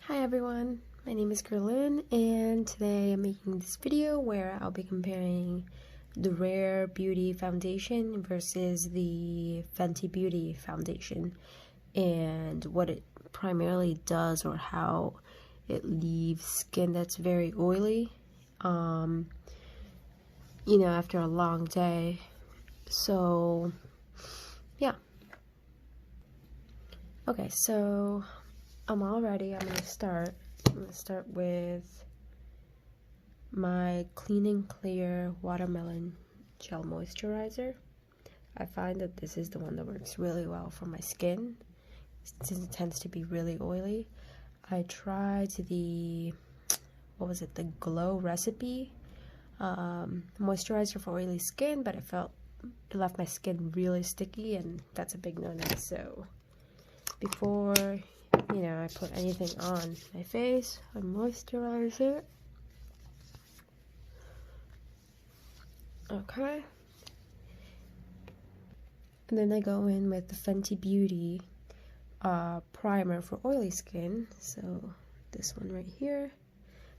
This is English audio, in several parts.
Hi everyone, my name is Gerlin and today I'm making this video where I'll be comparing the Rare Beauty foundation versus the Fenty Beauty foundation and what it primarily does or how it leaves skin that's very oily after a long day. So yeah. Okay, so I'm all ready. I'm gonna start with my Clean and Clear Watermelon Gel Moisturizer. I find that this is the one that works really well for my skin since it tends to be really oily. I tried the Glow Recipe moisturizer for oily skin, but it left my skin really sticky, and that's a big no-no. So before I put anything on my face, I moisturize it. Okay. And then I go in with the Fenty Beauty primer for oily skin. So this one right here.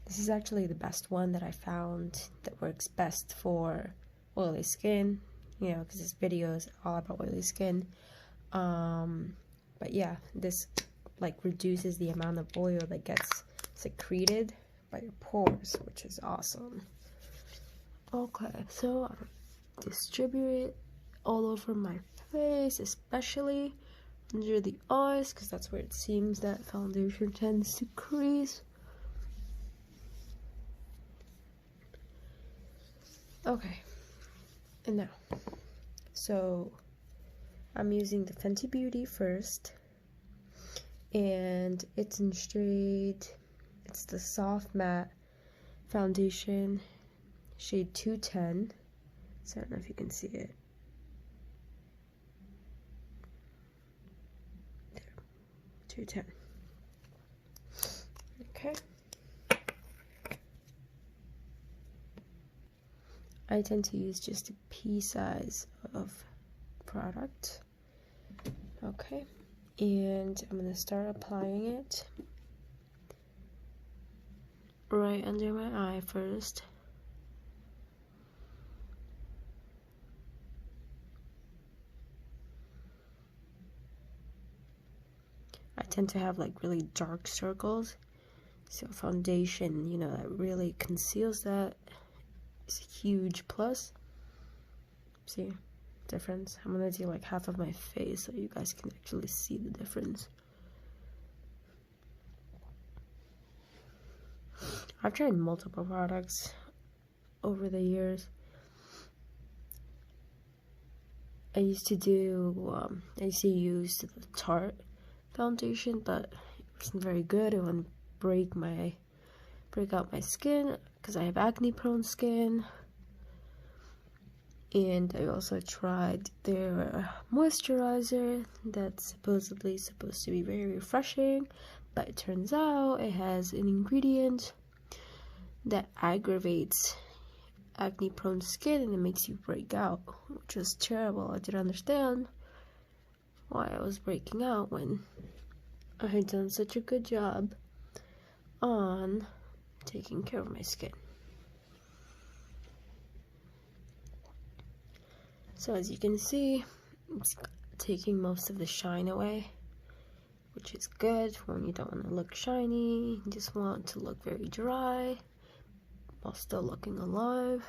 This is actually the best one that I found that works best for oily skin, because this video is all about oily skin. But yeah, this reduces the amount of oil that gets secreted by your pores, which is awesome. Okay, so I'll distribute it all over my face, especially under the eyes, because that's where it seems that foundation tends to crease. Okay, and now, so I'm using the Fenty Beauty first, and it's in it's the Soft Matte Foundation, shade 210, so I don't know if you can see it. There, 210. Okay. I tend to use just a pea size of product. Okay, and I'm gonna start applying it right under my eye first. I tend to have really dark circles, so foundation, that really conceals that is a huge plus. See difference? I'm gonna do half of my face so you guys can actually see the difference. I've tried multiple products over the years. I used to use the Tarte foundation, but it wasn't very good. It wouldn't break out my skin because I have acne prone skin. And I also tried their moisturizer that's supposedly supposed to be very refreshing, but it turns out it has an ingredient that aggravates acne prone skin and it makes you break out, which was terrible. I didn't understand why I was breaking out when I had done such a good job on taking care of my skin. So as you can see, it's taking most of the shine away, which is good when you don't want to look shiny. You just want to look very dry while still looking alive.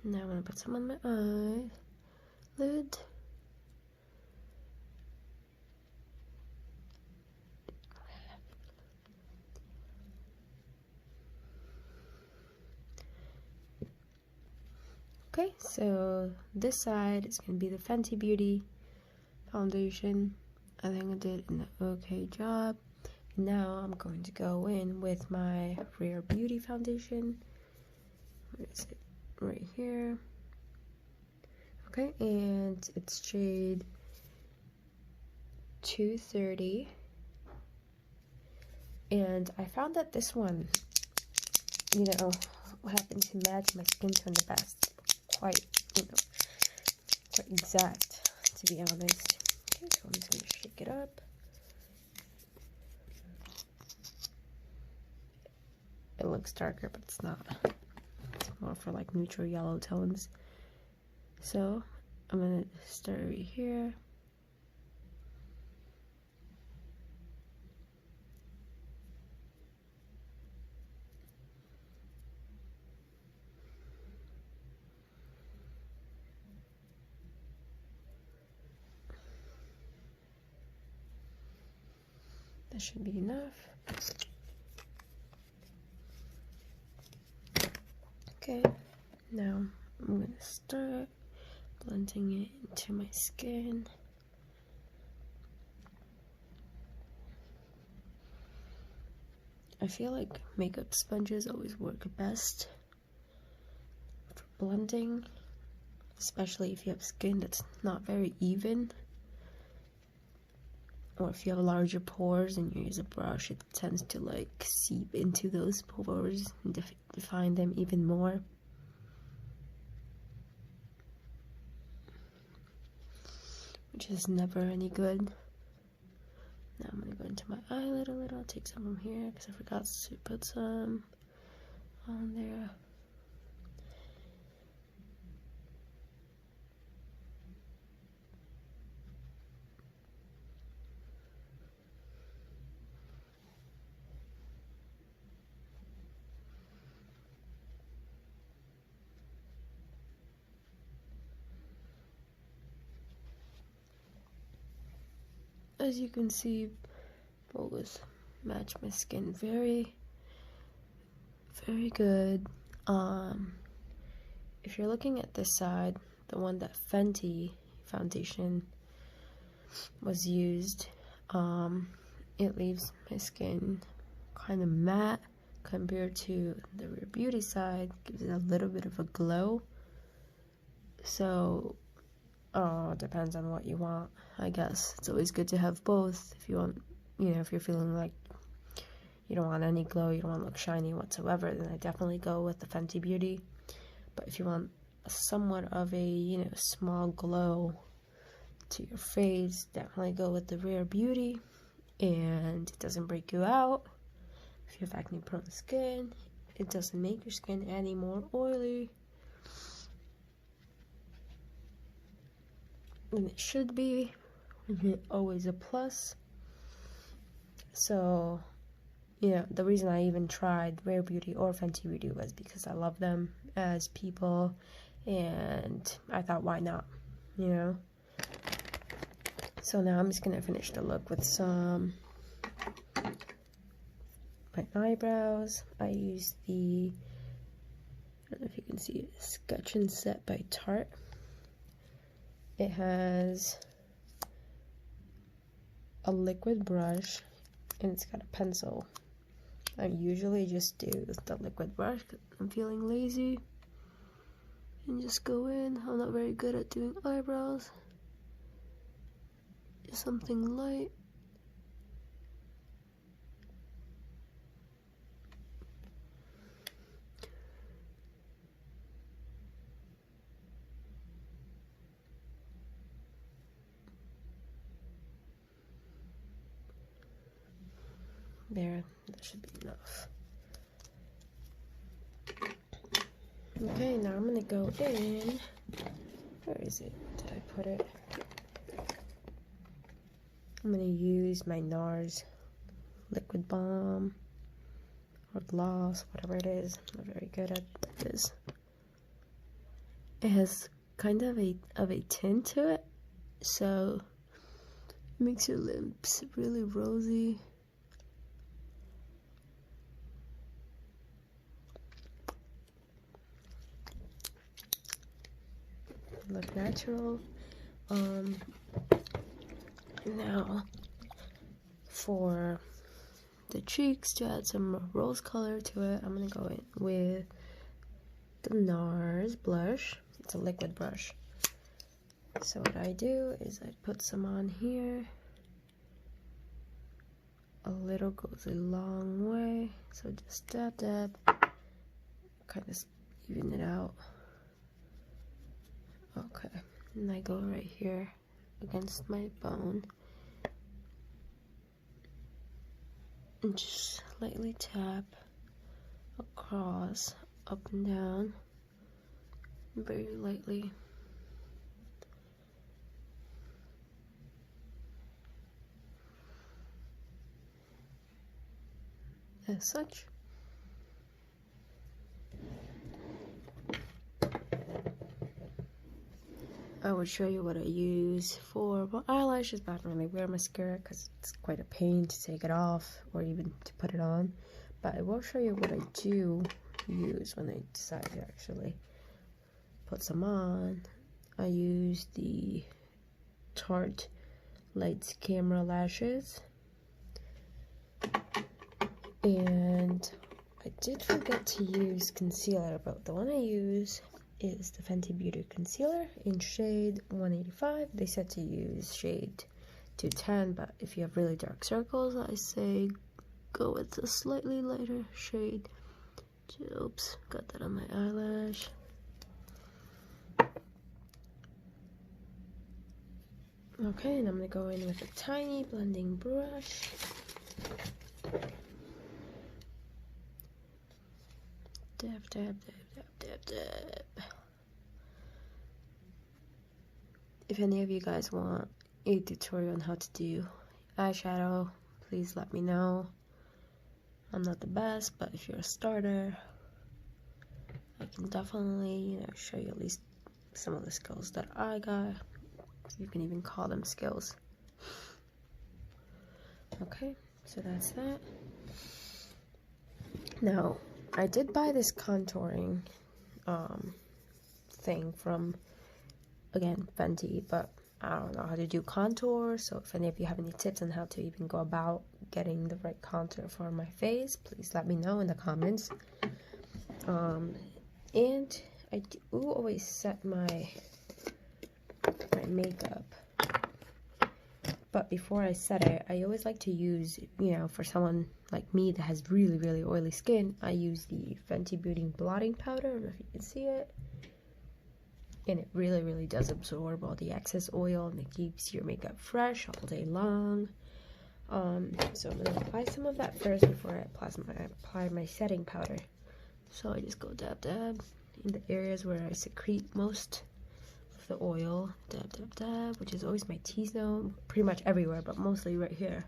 Now I'm gonna put some on my eyelid. Okay, so this side is going to be the Fenty Beauty foundation. I think I did an okay job. Now I'm going to go in with my Rare Beauty foundation. Where is it? Right here. Okay, and it's shade 230. And I found that this one, what happened to match my skin tone the best. Quite, quite exact, to be honest. Okay, so I'm just gonna shake it up. It looks darker, but it's not. It's more for like neutral yellow tones. So I'm gonna start right here. That should be enough. Okay, now I'm gonna start blending it into my skin. I feel like makeup sponges always work best for blending, especially if you have skin that's not very even, or if you have larger pores and you use a brush, it tends to like seep into those pores and define them even more. Which is never any good. Now I'm gonna go into my eyelid a little, take some from here because I forgot to put some on there. As you can see, both match my skin very, very good. If you're looking at this side, the one that Fenty foundation was used, it leaves my skin kind of matte compared to the Rare Beauty side. Gives it a little bit of a glow. So depends on what you want, I guess. It's always good to have both. If you want, if you're feeling like you don't want any glow, you don't want to look shiny whatsoever, then I definitely go with the Fenty Beauty. But if you want somewhat of a, small glow to your face, definitely go with the Rare Beauty. And it doesn't break you out. If you have acne prone skin, it doesn't make your skin any more oily than it should be. Always a plus. So the reason I even tried Rare Beauty or Fenty Beauty was because I love them as people, and I thought, why not, So now I'm just gonna finish the look with some my eyebrows. I use the, I don't know if you can see it, Sketch and Set by Tarte. It has a liquid brush and it's got a pencil. I usually just do the liquid brush because I'm feeling lazy and just go in. I'm not very good at doing eyebrows. Just something light. There, that should be enough. Okay, now I'm gonna go in. Where is it? Did I put it? I'm gonna use my NARS liquid balm or gloss, whatever it is. I'm not very good at this. It has kind of a tint to it, so it makes your lips really rosy. Look natural. Now for the cheeks, to add some rose color to it, I'm gonna go in with the NARS blush. It's a liquid brush. So what I do is I put some on here. A little goes a long way, so just dab, kind of even it out. Okay, and I go right here against my bone and just lightly tap across, up and down, very lightly. As such. I would show you what I use for my eyelashes, but I don't really wear mascara because it's quite a pain to take it off or even to put it on. But I will show you what I do use when I decide to actually put some on. I use the Tarte Lights Camera Lashes. And I did forget to use concealer, but the one I use is the Fenty Beauty Concealer in shade 185. They said to use shade 210, but if you have really dark circles, I say go with a slightly lighter shade. Oops, got that on my eyelash. Okay, and I'm gonna go in with a tiny blending brush. Dab, dab, dab, dab, dab, dab. If any of you guys want a tutorial on how to do eyeshadow, please let me know. I'm not the best, but if you're a starter, I can definitely, you know, show you at least some of the skills that I got. You can even call them skills. Okay, so that's that. Now, I did buy this contouring thing from, again, Fenty, but I don't know how to do contour, so if any of you have any tips on how to even go about getting the right contour for my face, please let me know in the comments. And I do always set my makeup, but before I set it, I always like to use, you know, for someone like me that has really, really oily skin, I use the Fenty Beauty blotting powder. I don't know if you can see it. And it really, really does absorb all the excess oil, and it keeps your makeup fresh all day long. So I'm going to apply some of that first before I apply my setting powder. So I just go dab, dab in the areas where I secrete most of the oil. Dab, dab, dab, which is always my T-zone. Pretty much everywhere, but mostly right here.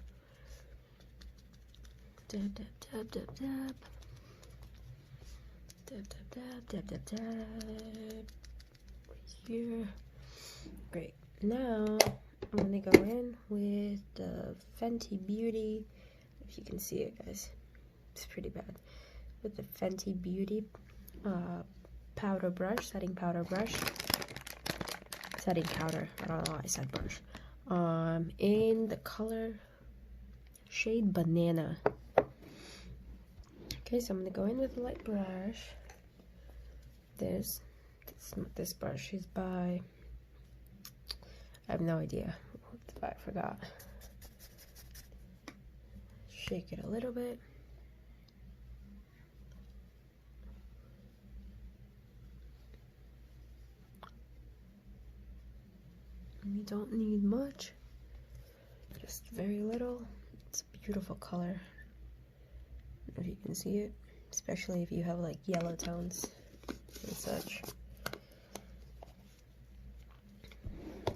Dab, dab, dab, dab, dab. Dab, dab, dab, dab, dab, dab. Here. Great. Now I'm gonna go in with the Fenty Beauty. If you can see it, guys, it's pretty bad. With the Fenty Beauty powder brush, setting powder brush. Setting powder. I don't know why I said brush. In the color shade Banana. Okay, so I'm gonna go in with a light brush. This brush is by, I have no idea, I forgot. Shake it a little bit. You don't need much, just very little. It's a beautiful color. I don't know if you can see it, especially if you have like yellow tones and such.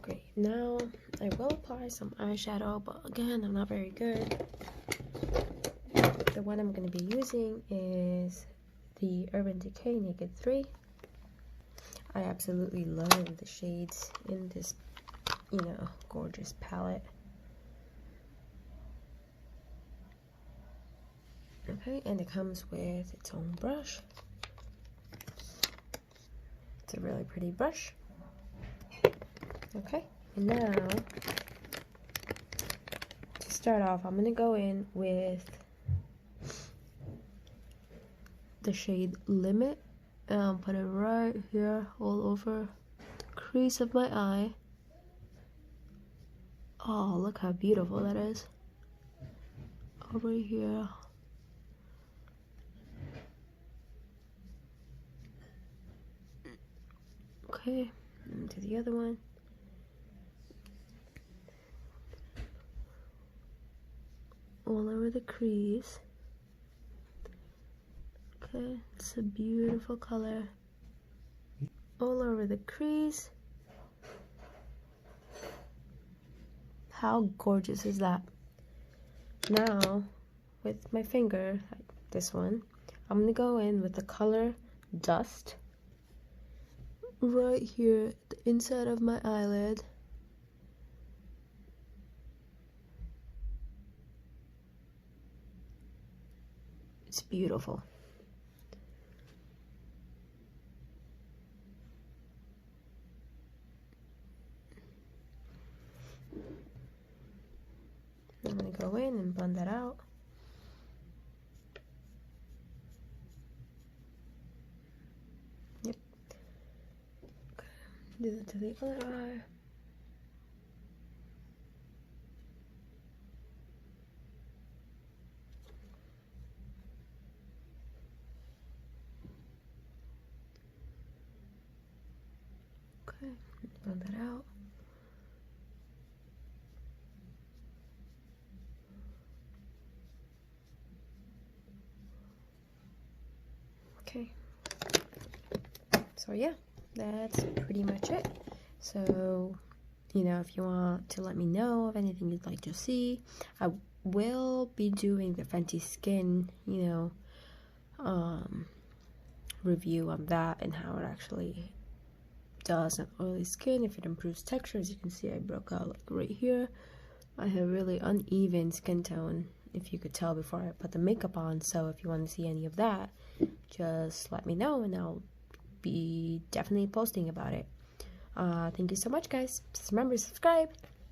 Great. Now I will apply some eyeshadow, but again, I'm not very good. The one I'm going to be using is the Urban Decay Naked 3. I absolutely love the shades in this, you know, gorgeous palette. Okay, and it comes with its own brush. It's a really pretty brush. Okay, and now to start off, I'm gonna go in with the shade Limit, and I'll put it right here all over the crease of my eye. Oh, look how beautiful that is. Over here. Okay, and to the other one. All over the crease. Okay, it's a beautiful color. All over the crease. How gorgeous is that? Now, with my finger, this one, I'm gonna go in with the color Dust right here at the inside of my eyelid. It's beautiful. I'm gonna go in and blend that out. Yep. Okay. Do that to the other eye. Okay, blend that out. Okay, so yeah, that's pretty much it. So, you know, if you want to let me know of anything you'd like to see, I will be doing the Fenty Skin, you know, review on that and how it actually does on oily skin, if it improves texture. As you can see, I broke out like right here. I have really uneven skin tone, if you could tell before I put the makeup on. So if you want to see any of that, just let me know and I'll be definitely posting about it. Thank you so much, guys. Just remember to subscribe.